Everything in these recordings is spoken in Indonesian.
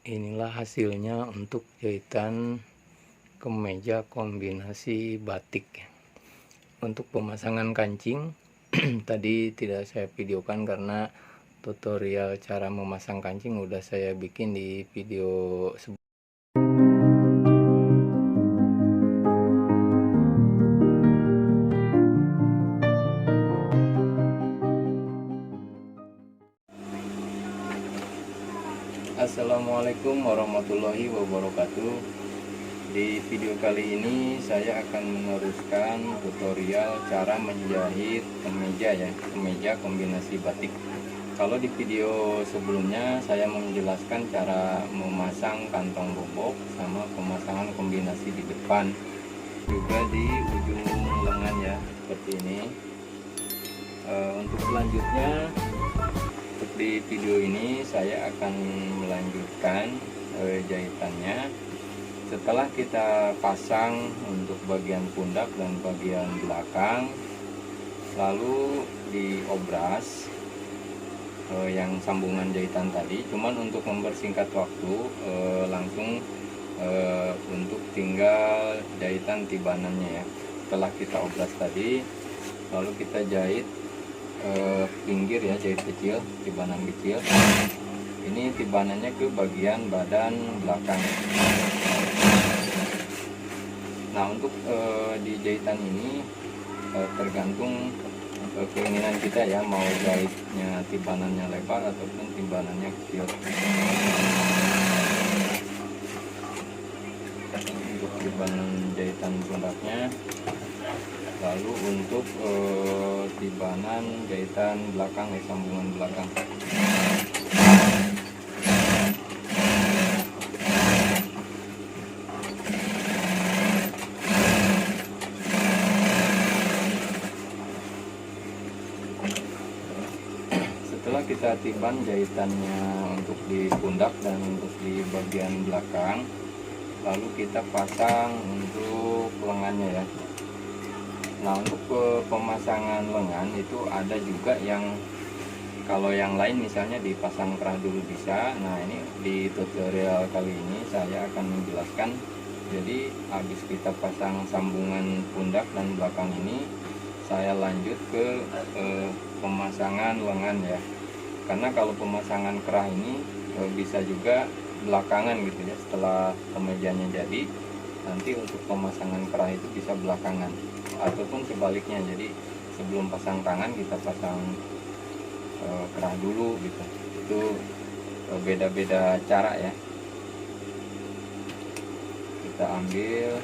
Inilah hasilnya untuk jahitan kemeja kombinasi batik. Untuk pemasangan kancing tadi tidak saya videokan karena tutorial cara memasang kancing udah saya bikin di video sebelumnya. Assalamualaikum warahmatullahi wabarakatuh. Di video kali ini saya akan meneruskan tutorial cara menjahit kemeja kombinasi batik. Kalau di video sebelumnya saya menjelaskan cara memasang kantong bobok sama pemasangan kombinasi di depan, juga di ujung lengan ya, seperti ini. Untuk selanjutnya, di video ini saya akan melanjutkan jahitannya. Setelah kita pasang untuk bagian pundak dan bagian belakang, lalu diobras yang sambungan jahitan tadi. Cuman untuk mempersingkat waktu, langsung untuk tinggal jahitan tibanannya ya. Setelah kita obras tadi, lalu kita jahit pinggir ya, jahit kecil, tibanan kecil. Ini tibanannya ke bagian badan belakang. Nah, untuk di jahitan ini tergantung keinginan kita ya, mau jahitnya tibanannya lebar ataupun tibanannya kecil. Untuk tibanan jahitan pundaknya, lalu untuk tibanan jahitan belakang ya, sambungan belakang. Setelah kita tiban jahitannya untuk di pundak dan untuk di bagian belakang, lalu kita pasang untuk lengannya ya. Nah, untuk pemasangan lengan itu ada juga yang, kalau yang lain misalnya dipasang kerah dulu bisa. Nah, ini di tutorial kali ini saya akan menjelaskan. Jadi habis kita pasang sambungan pundak dan belakang ini, saya lanjut ke pemasangan lengan ya. Karena kalau pemasangan kerah ini bisa juga belakangan gitu ya, setelah kemejanya jadi, nanti untuk pemasangan kerah itu bisa belakangan, ataupun sebaliknya. Jadi sebelum pasang tangan kita pasang kerah dulu gitu. Itu beda-beda cara ya. Kita ambil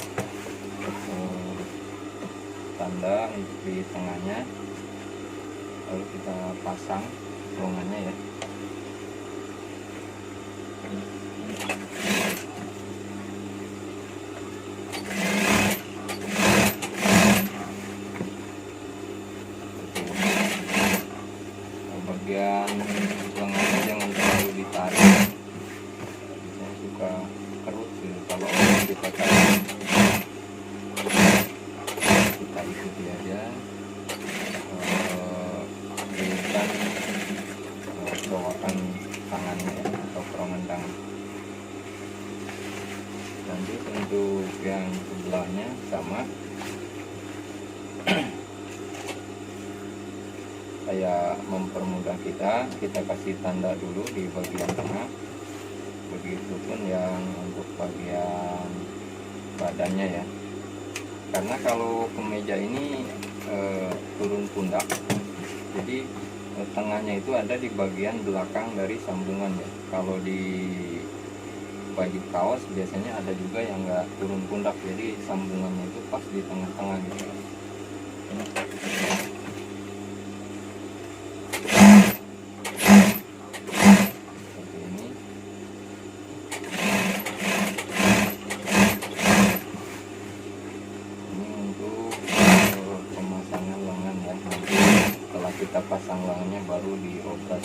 tanda untuk di tengahnya, lalu kita pasang lengannya ya. Bagian lengannya jangan terlalu ditarik, biasanya suka kerut gitu kalau kita tarik. Kita ikuti aja, jahitkan bawakan tangannya ya, atau kerongan tangan. Lanjut untuk yang sebelahnya sama. Saya mempermudah kita kasih tanda dulu di bagian tengah, begitupun yang untuk bagian badannya ya. Karena kalau kemeja ini turun pundak, jadi tengahnya itu ada di bagian belakang dari sambungan ya. Kalau di baju kaos biasanya ada juga yang enggak turun pundak, jadi sambungannya itu pas di tengah-tengah gitu. Kita pasang lengannya baru diobras.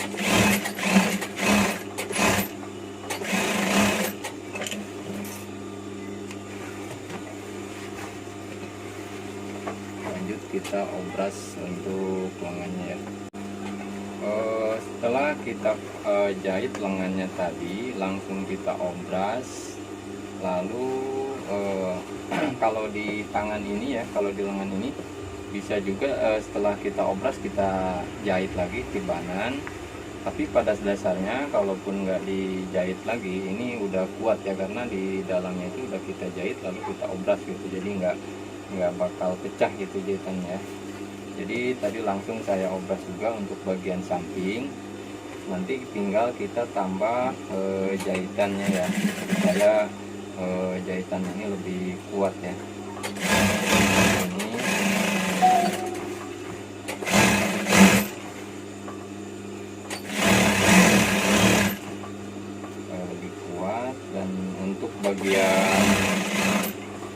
Lanjut kita obras untuk lengannya ya. Setelah kita jahit lengannya tadi, langsung kita obras. Lalu kalau di tangan ini ya, kalau di lengan ini bisa juga setelah kita obras kita jahit lagi tibanan. Tapi pada dasarnya kalaupun nggak dijahit lagi, ini udah kuat ya, karena di dalamnya itu udah kita jahit lalu kita obras gitu, jadi nggak bakal pecah gitu jahitannya. Jadi tadi langsung saya obras juga untuk bagian samping. Nanti tinggal kita tambah jahitannya ya, supaya jahitannya ini lebih kuat ya. Ini lebih kuat. Dan untuk bagian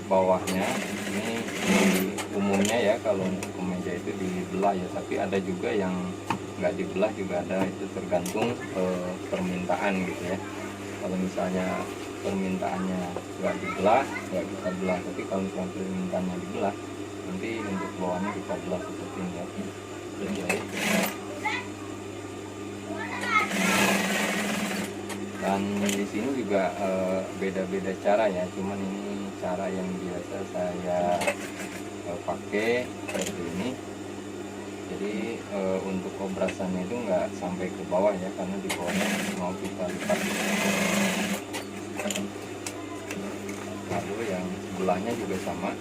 bawahnya ini umumnya ya, kalau untuk kemeja itu dibelah ya, tapi ada juga yang nggak dibelah juga ada, itu tergantung permintaan gitu ya. Kalau misalnya permintaannya nggak dibelah ya kita belah, tapi kalau misalnya permintaannya dibelah, nanti untuk bawahnya kita belah seperti ini ya. Dijahit. Dan di sini juga beda-beda cara ya, cuman ini cara yang biasa saya pakai seperti ini. Jadi untuk obrasannya itu nggak sampai ke bawah ya, karena di bawahnya mau kita lipat. Lalu yang sebelahnya juga sama,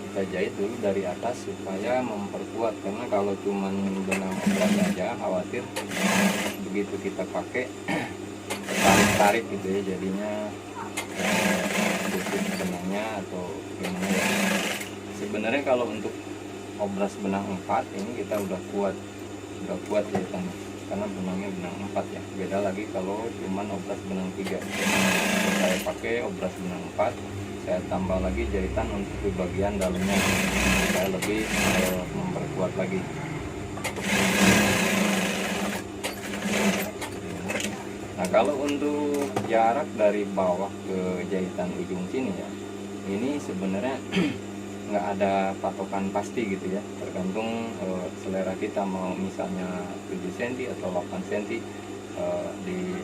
kita jahit dulu dari atas supaya memperkuat, karena kalau cuman benang obras aja khawatir begitu kita pakai tarik-tarik gitu ya, jadinya putus benangnya atau gimana ya. Sebenarnya kalau untuk obras benang 4 ini kita udah kuat jahitannya, karena benangnya benang 4 ya. Beda lagi kalau cuman obras benang 3. Saya pakai obras benang 4, saya tambah lagi jahitan untuk di bagian dalamnya supaya lebih memperkuat lagi. Nah, kalau untuk jarak dari bawah ke jahitan ujung sini ya, ini sebenarnya nggak ada patokan pasti gitu ya, tergantung selera kita, mau misalnya 7 cm atau 8 cm,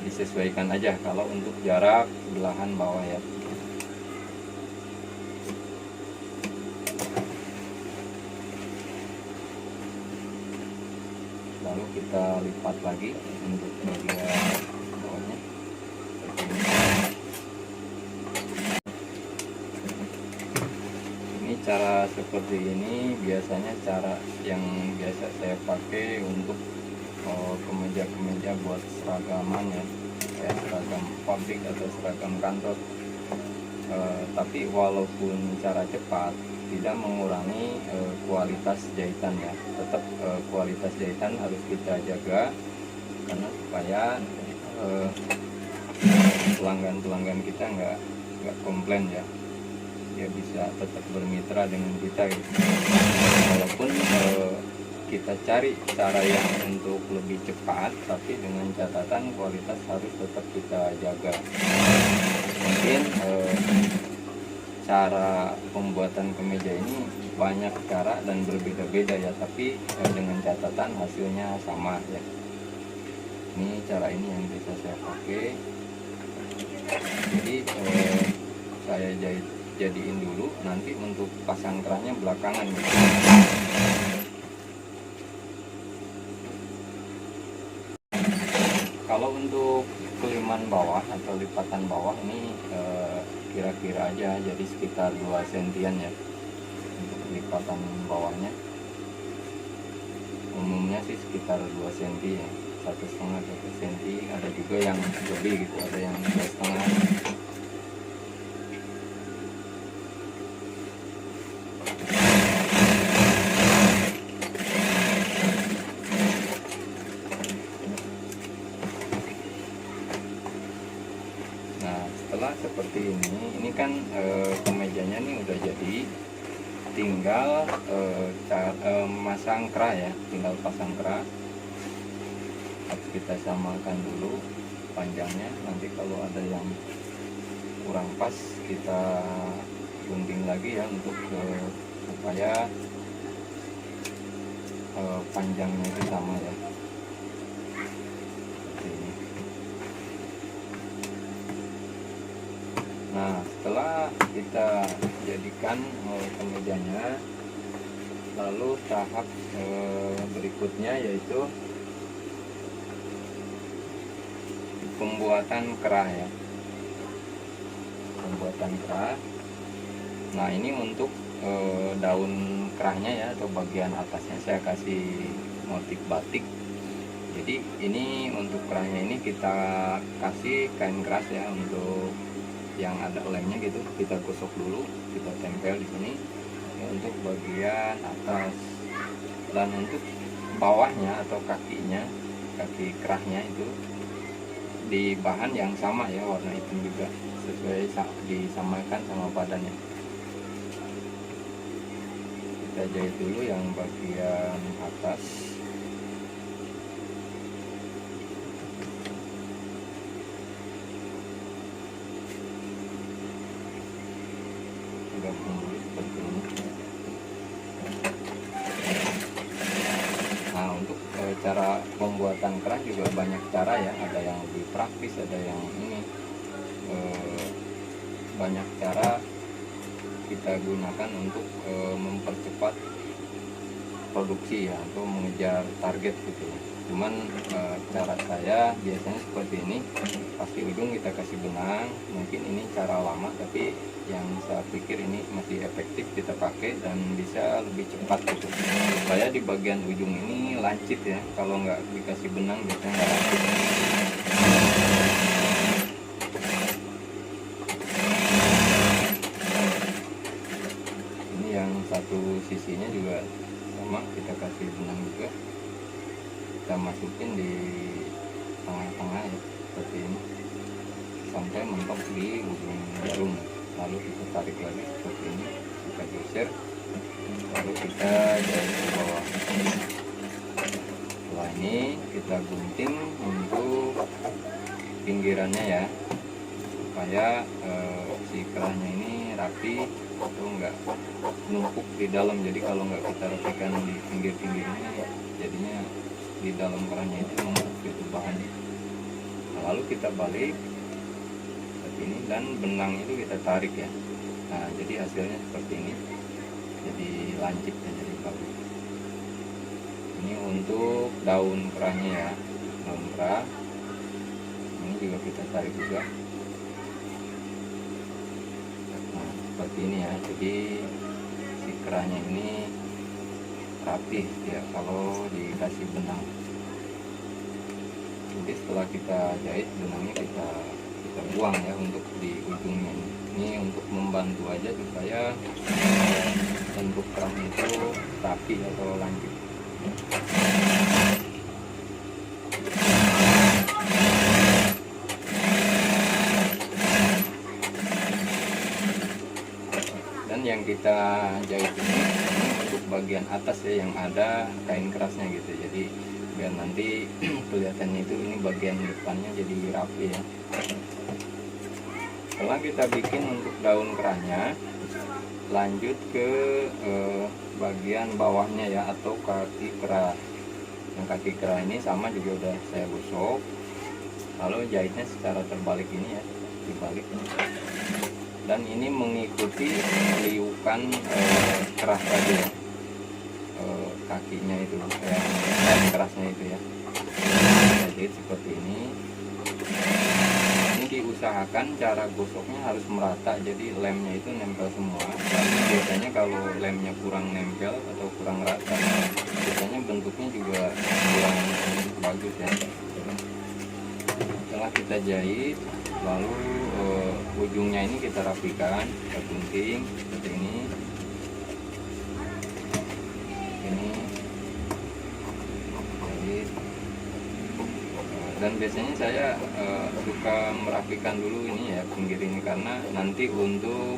disesuaikan aja kalau untuk jarak belahan bawah ya. Lalu kita lipat lagi untuk bagian bawahnya. Cara seperti ini biasanya cara yang biasa saya pakai untuk kemeja-kemeja buat seragaman ya, kayak seragam pabrik atau seragam kantor. Tapi walaupun cara cepat tidak mengurangi kualitas jahitan ya, tetap kualitas jahitan harus kita jaga, karena supaya pelanggan-pelanggan kita nggak komplain ya, dia bisa tetap bermitra dengan kita gitu. Walaupun kita cari cara yang untuk lebih cepat, tapi dengan catatan kualitas harus tetap kita jaga. Mungkin cara pembuatan kemeja ini banyak cara dan berbeda-beda ya, tapi dengan catatan hasilnya sama ya. Ini cara ini yang bisa saya pakai. Jadi saya jadiin dulu, nanti untuk pasang kerahnya belakangan gitu. Kalau untuk keliman bawah atau lipatan bawah ini kira-kira aja, jadi sekitar 2 sentian ya untuk lipatan bawahnya. Umumnya sih sekitar 2 cm ya, 1,5 cm, ada juga yang lebih gitu, ada yang 2,5. Seperti ini kan kemejanya nih udah jadi, tinggal masang kerah ya, tinggal pasang kerah. Harus kita samakan dulu panjangnya, nanti kalau ada yang kurang pas kita gunting lagi ya, untuk supaya panjangnya itu sama ya. kita jadikan kemejanya. Lalu tahap berikutnya yaitu pembuatan kerah ya, pembuatan kerah. Nah ini untuk daun kerahnya ya, atau bagian atasnya saya kasih motif batik. Jadi ini untuk kerahnya ini kita kasih kain keras ya, untuk yang ada lemnya gitu kita gosok dulu, kita tempel di sini ya, untuk bagian atas. Dan untuk bawahnya atau kakinya, kaki kerahnya itu di bahan yang sama ya, warna hitam juga, sesuai disamakan sama badannya. Kita jahit dulu yang bagian atas. Gabung dulu seperti ini. Nah untuk cara pembuatan kerah juga banyak cara ya, ada yang lebih praktis, ada yang ini banyak cara kita gunakan untuk mempercepat produksi ya, atau mengejar target gitu ya. Cuman cara saya biasanya seperti ini, pasti ujung kita kasih benang. Mungkin ini cara lama, tapi yang saya pikir ini masih efektif kita pakai dan bisa lebih cepat gitu, supaya di bagian ujung ini lancip ya. Kalau nggak dikasih benang biasanya nggak lancip. Ini yang satu sisinya juga sama, kita kasih benang juga, kita masukin di tengah-tengah ya, seperti ini sampai mentok di ujung jarum. Lalu kita tarik lagi seperti ini, kita geser, lalu kita jahit ke bawah. Setelah ini kita gunting untuk pinggirannya ya, supaya si kerahnya ini rapi atau enggak numpuk di dalam. Jadi kalau nggak kita rapikan di pinggir-pinggir ini, jadinya di dalam kerahnya itu numpuk gitu bahannya. Nah, lalu kita balik ini, dan benang itu kita tarik ya. Nah jadi hasilnya seperti ini, jadi lancip ya, jadi bagus. Ini untuk daun kerahnya ya, daun kerah ini juga kita tarik juga. Nah seperti ini ya, jadi si kerahnya ini rapi ya kalau dikasih benang. Jadi setelah kita jahit, benangnya kita buang ya untuk di ujungnya ini. Ini untuk membantu aja supaya bentuk kerah itu rapi atau lancip. Dan yang kita jahit ini untuk bagian atas ya, yang ada kain kerasnya gitu. Jadi biar nanti kelihatannya itu ini bagian depannya jadi rapi ya. Setelah kita bikin untuk daun kerahnya, lanjut ke bagian bawahnya ya, atau kaki kerah. Yang kaki kerah ini sama juga udah saya gosok, lalu jahitnya secara terbalik ini ya, dibalik. Dan ini mengikuti liukan kerah tadi ya, kakinya itu yang kerasnya itu ya. Kita jahit seperti ini. Diusahakan cara gosoknya harus merata, jadi lemnya itu nempel semua. Karena biasanya kalau lemnya kurang nempel atau kurang rata, biasanya bentuknya juga kurang bagus ya. Setelah kita jahit, lalu ujungnya ini kita rapikan, kita gunting seperti ini. Ini jahit. Dan biasanya saya suka merapikan dulu ini ya, pinggir ini, karena nanti untuk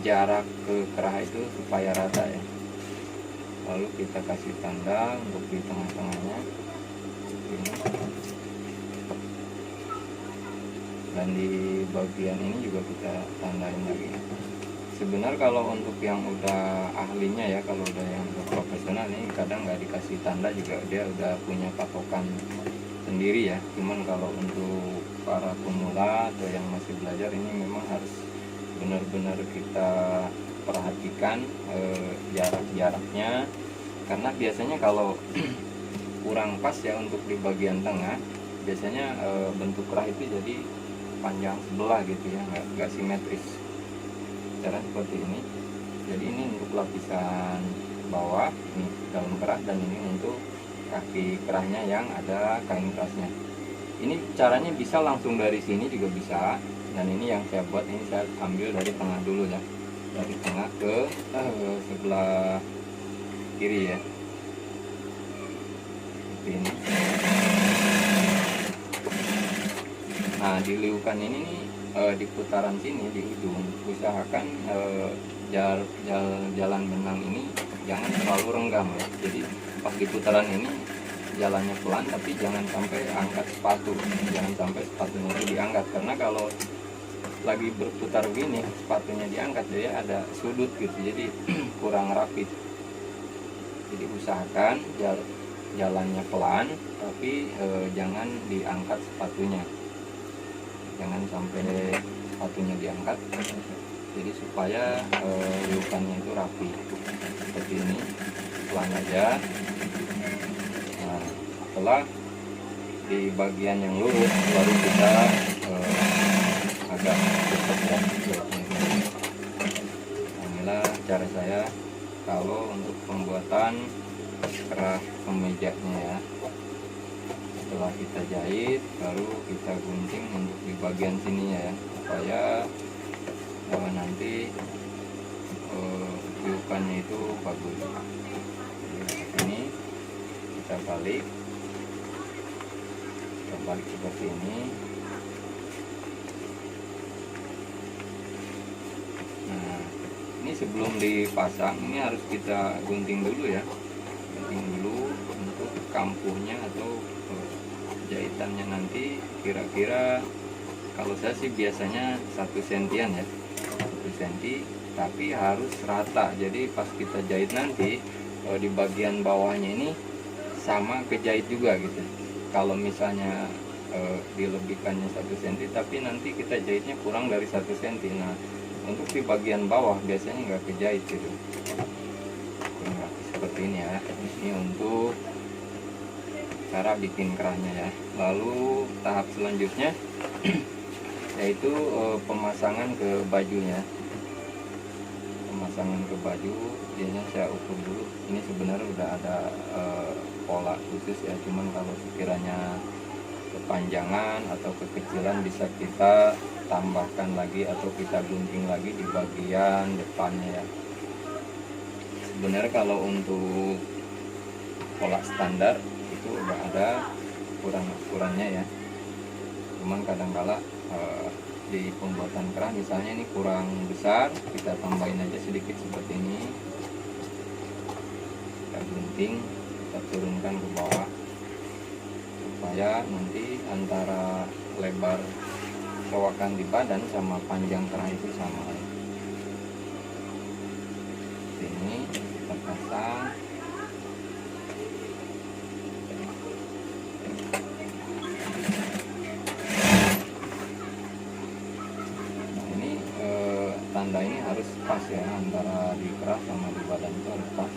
jarak ke kerah itu supaya rata ya. Lalu kita kasih tanda untuk di tengah-tengahnya ini. Dan di bagian ini juga kita tandain lagi. Sebenarnya kalau untuk yang udah ahlinya ya, kalau udah yang profesional ini kadang nggak dikasih tanda juga, dia udah punya patokan sendiri ya. Cuman kalau untuk para pemula atau yang masih belajar ini memang harus benar-benar kita perhatikan jarak-jaraknya, karena biasanya kalau kurang pas ya untuk di bagian tengah, biasanya bentuk kerah itu jadi panjang sebelah gitu ya, nggak simetris. Cara seperti ini. Jadi ini untuk lapisan bawah, ini daun kerah, dan ini untuk kaki kerahnya yang ada kain kerasnya. Ini caranya bisa langsung dari sini juga bisa, dan ini yang saya buat, ini saya ambil dari tengah dulu ya, dari tengah ke sebelah kiri ya, seperti ini. Nah, di liukan ini nih, di putaran sini di ujung, usahakan jalan benang ini jangan terlalu renggang ya. Jadi pas di putaran ini jalannya pelan, tapi jangan sampai angkat sepatu, jangan sampai sepatunya itu diangkat, karena kalau lagi berputar begini sepatunya diangkat dia ada sudut gitu, jadi kurang rapi. Jadi usahakan jalannya pelan, tapi jangan diangkat sepatunya, jangan sampai sepatunya diangkat, jadi supaya liukannya itu rapi seperti ini, pelan aja. Nah, setelah di bagian yang lurus baru kita agak cepat ya. Inilah cara saya kalau untuk pembuatan kerah kemejanya ya. Setelah kita jahit, baru kita gunting untuk di bagian sini ya, supaya nanti liukannya itu bagus. Ini kita balik seperti ini. Nah, ini sebelum dipasang ini harus kita gunting dulu ya, gunting dulu untuk kampuhnya atau jahitannya nanti. Kira-kira kalau saya sih biasanya 1 sentian ya, 1 senti, tapi harus rata. Jadi pas kita jahit nanti di bagian bawahnya ini sama kejahit juga gitu. Kalau misalnya dilebihkannya 1 senti, tapi nanti kita jahitnya kurang dari 1 senti. Nah, untuk di bagian bawah biasanya nggak kejahit gitu. Nah, seperti ini ya. Ini untuk cara bikin kerahnya ya. Lalu tahap selanjutnya yaitu pemasangan ke bajunya. Pemasangan ke baju, biasanya saya ukur dulu. Ini sebenarnya udah ada pola khusus ya, cuman kalau sekiranya kepanjangan atau kekecilan bisa kita tambahkan lagi atau kita gunting lagi di bagian depannya ya. Sebenarnya kalau untuk pola standar itu udah ada ukurannya ya, cuman kadangkala di pembuatan kerah misalnya ini kurang besar, kita tambahin aja sedikit seperti ini, kita gunting, kita turunkan ke bawah supaya nanti antara lebar cowakan di badan sama panjang kerah itu sama. Ini kita pasang. Nah, ini tanda ini harus pas ya, antara di kerah sama di badan itu harus pas.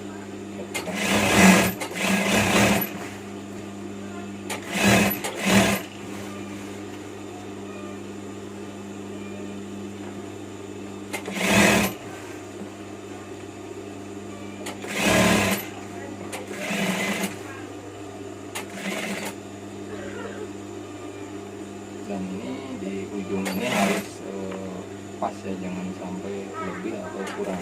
Dan ini di ujung ini harus pas ya, jangan sampai lebih atau kurang.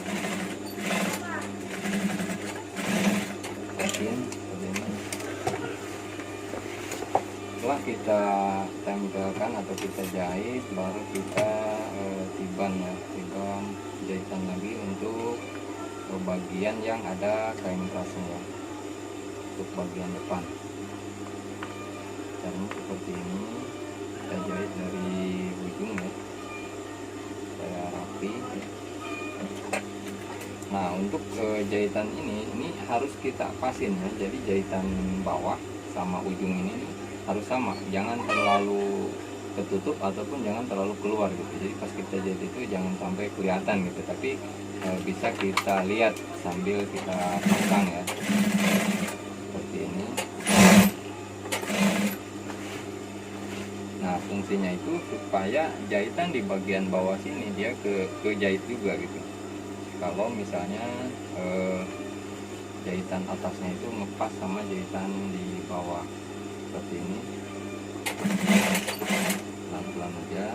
Setelah kita tempelkan atau kita jahit, baru kita tiban ya, tiban jahitan lagi untuk bagian yang ada kain kerasnya ya, untuk bagian depan. Caranya seperti ini, kita jahit dari ujung ya, supaya rapi. Nah, untuk jahitan ini harus kita pasin ya, jadi jahitan bawah sama ujung ini harus sama, jangan terlalu ketutup ataupun jangan terlalu keluar gitu. Jadi pas kita jahit itu jangan sampai kelihatan gitu, tapi bisa kita lihat sambil kita pasang ya, seperti ini. Nah, fungsinya itu supaya jahitan di bagian bawah sini dia kejahit juga gitu. Kalau misalnya jahitan atasnya itu ngepas sama jahitan di bawah, seperti ini. Pelan-pelan aja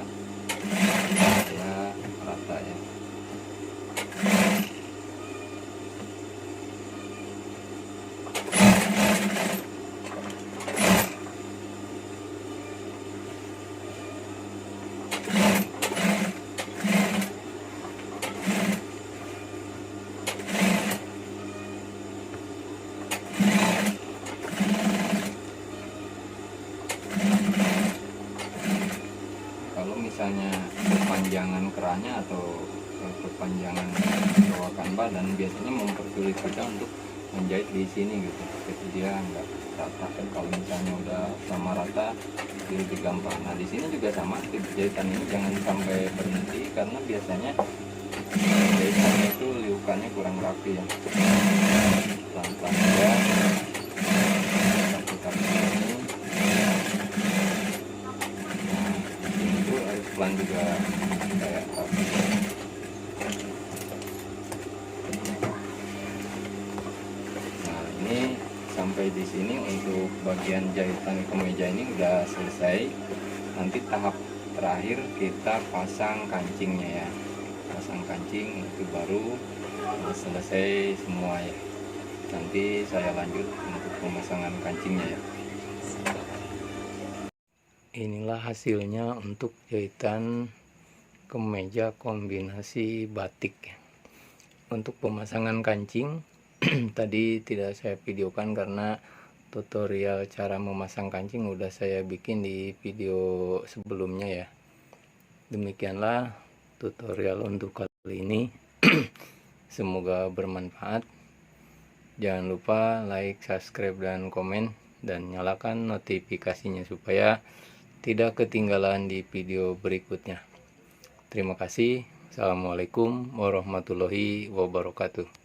ya, rata ya. Kalau misalnya kepanjangan kerannya atau kepanjangan bawakan badan biasanya mempersulit kita untuk menjahit di sini gitu, jadi dia nggak rata. Kalau misalnya udah sama rata jadi lebih gampang. Nah, di sini juga sama, jahitan ini jangan sampai berhenti karena biasanya jahitannya itu liukannya kurang rapi ya. Pelan-pelan aja, ini itu harus pelan juga kayak rapi. Nah, ini sampai di sini untuk bagian jahitan kemeja ini udah selesai. Nanti tahap terakhir kita pasang kancingnya ya, pasang kancing itu baru selesai semua ya. Nanti saya lanjut untuk pemasangan kancingnya ya. Inilah hasilnya untuk jahitan kemeja kombinasi batik. Untuk pemasangan kancing tadi tidak saya videokan karena tutorial cara memasang kancing udah saya bikin di video sebelumnya ya. Demikianlah tutorial untuk kali ini. Semoga bermanfaat. Jangan lupa like, subscribe, dan komen, dan nyalakan notifikasinya supaya tidak ketinggalan di video berikutnya. Terima kasih. Assalamualaikum warahmatullahi wabarakatuh.